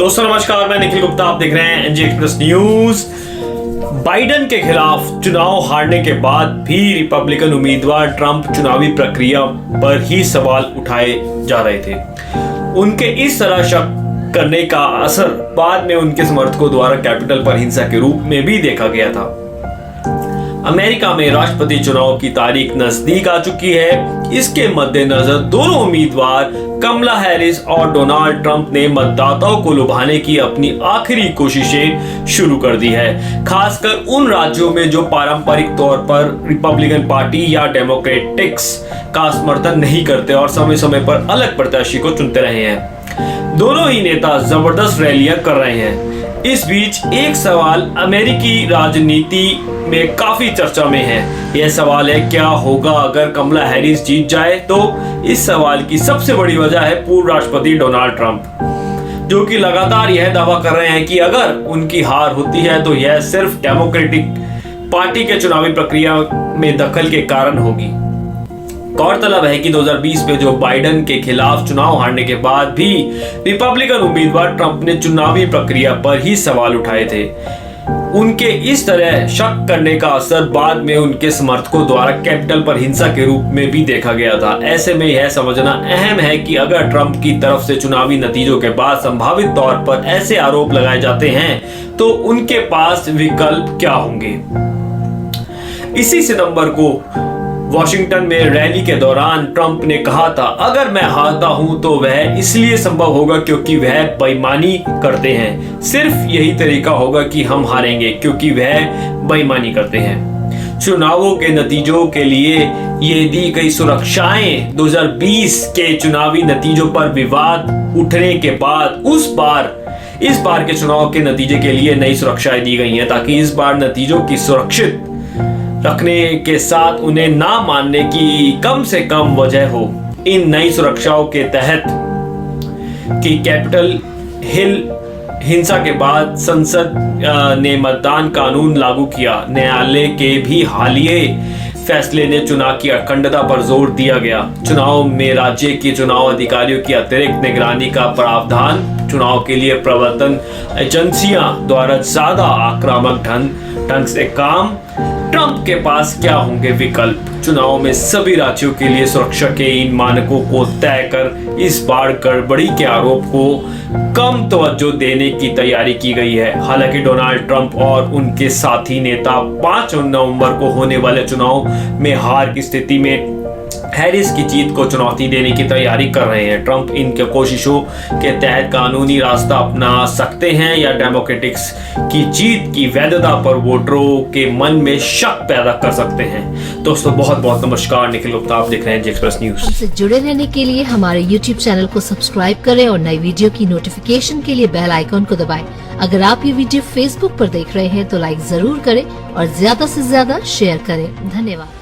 दोस्तों नमस्कार, मैं निखिल गुप्ता, आप देख रहे हैं एनजे एक्सप्रेस न्यूज। बाइडेन के खिलाफ चुनाव हारने के बाद भी रिपब्लिकन उम्मीदवार ट्रंप चुनावी प्रक्रिया पर ही सवाल उठाए जा रहे थे। उनके इस तरह शक करने का असर बाद में उनके समर्थकों द्वारा कैपिटल पर हिंसा के रूप में भी देखा गया था। अमेरिका में राष्ट्रपति चुनाव की तारीख नजदीक आ चुकी है। इसके मद्देनजर दोनों उम्मीदवार कमला हैरिस और डोनाल्ड ट्रंप ने मतदाताओं को लुभाने की अपनी आखिरी कोशिशें शुरू कर दी है, खासकर उन राज्यों में जो पारंपरिक तौर पर रिपब्लिकन पार्टी या डेमोक्रेटिक्स का समर्थन नहीं करते और समय समय पर अलग प्रत्याशी को चुनते रहे हैं। दोनों ही नेता जबरदस्त रैलियां कर रहे हैं। इस बीच एक सवाल अमेरिकी राजनीति में काफी चर्चा में है। यह सवाल है, क्या होगा अगर कमला हैरिस जीत जाए? तो इस सवाल की सबसे बड़ी वजह है पूर्व राष्ट्रपति डोनाल्ड ट्रंप, जो कि लगातार यह दावा कर रहे हैं कि अगर उनकी हार होती है तो यह सिर्फ डेमोक्रेटिक पार्टी के चुनावी प्रक्रिया में दखल के कारण होगी। गौरतलब है कि 2020 में जो बाइडेन के खिलाफ चुनाव हारने के बाद भी रिपब्लिकन उम्मीदवार ट्रंप ने चुनावी प्रक्रिया पर ही सवाल उठाए थे। उनके इस तरह शक करने का असर बाद में उनके समर्थकों द्वारा कैपिटल पर हिंसा के रूप में भी देखा गया था। ऐसे में यह समझना अहम है कि अगर ट्रंप की तरफ से चुनावी नतीजों के बाद संभावित तौर पर ऐसे आरोप लगाए जाते हैं तो उनके पास विकल्प क्या होंगे। इसी सितंबर को वॉशिंगटन में रैली के दौरान ट्रंप ने कहा था, अगर मैं हारता हूं तो वह इसलिए संभव होगा क्योंकि वह बेईमानी करते हैं। सिर्फ यही तरीका होगा कि हम हारेंगे क्योंकि वह बेईमानी करते हैं। चुनावों के नतीजों के लिए ये दी गई सुरक्षाएं 2020 के चुनावी नतीजों पर विवाद उठने के बाद इस बार के चुनाव के नतीजे के लिए नई सुरक्षाएं दी गई हैं, ताकि इस बार नतीजों की सुरक्षित रखने के साथ उन्हें ना मानने की कम से कम वजह हो। इन नई सुरक्षाओं के तहत कि कैपिटल हिल हिंसा के बाद संसद ने मतदान कानून लागू किया। न्यायालय के भी हालिया फैसले ने चुनाव की अखंडता पर जोर दिया गया। चुनाव में राज्य के चुनाव अधिकारियों की अतिरिक्त निगरानी का प्रावधान। चुनाव के लिए प्रवर्तन एजेंसियां द्वारा ज्यादा आक्रामक ढंग से काम। ट्रंप के पास क्या होंगे विकल्प? चुनाव में सभी राज्यों के लिए सुरक्षा के इन मानकों को तय कर इस बार गड़बड़ी के आरोप को कम तवज्जो देने की तैयारी की गई है। हालांकि डोनाल्ड ट्रंप और उनके साथी नेता 5 नवंबर को होने वाले चुनाव में हार की स्थिति में हैरिस की जीत को चुनौती देने की तैयारी कर रहे हैं। ट्रंप इनके कोशिशों के तहत कानूनी रास्ता अपना सकते हैं या डेमोक्रेटिक्स की जीत की वैधता पर वोटरों के मन में शक पैदा कर सकते हैं। दोस्तों बहुत बहुत नमस्कार, निखिल गुप्ता, आप देख रहे हैं एनजे एक्सप्रेस न्यूज। हमसे जुड़े रहने के लिए हमारे YouTube चैनल को सब्सक्राइब करें और नई वीडियो की नोटिफिकेशन के लिए बेल आइकॉन को दबाएं। अगर आप ये वीडियो Facebook पर देख रहे हैं तो लाइक जरूर करें और ज्यादा से ज्यादा शेयर करें। धन्यवाद।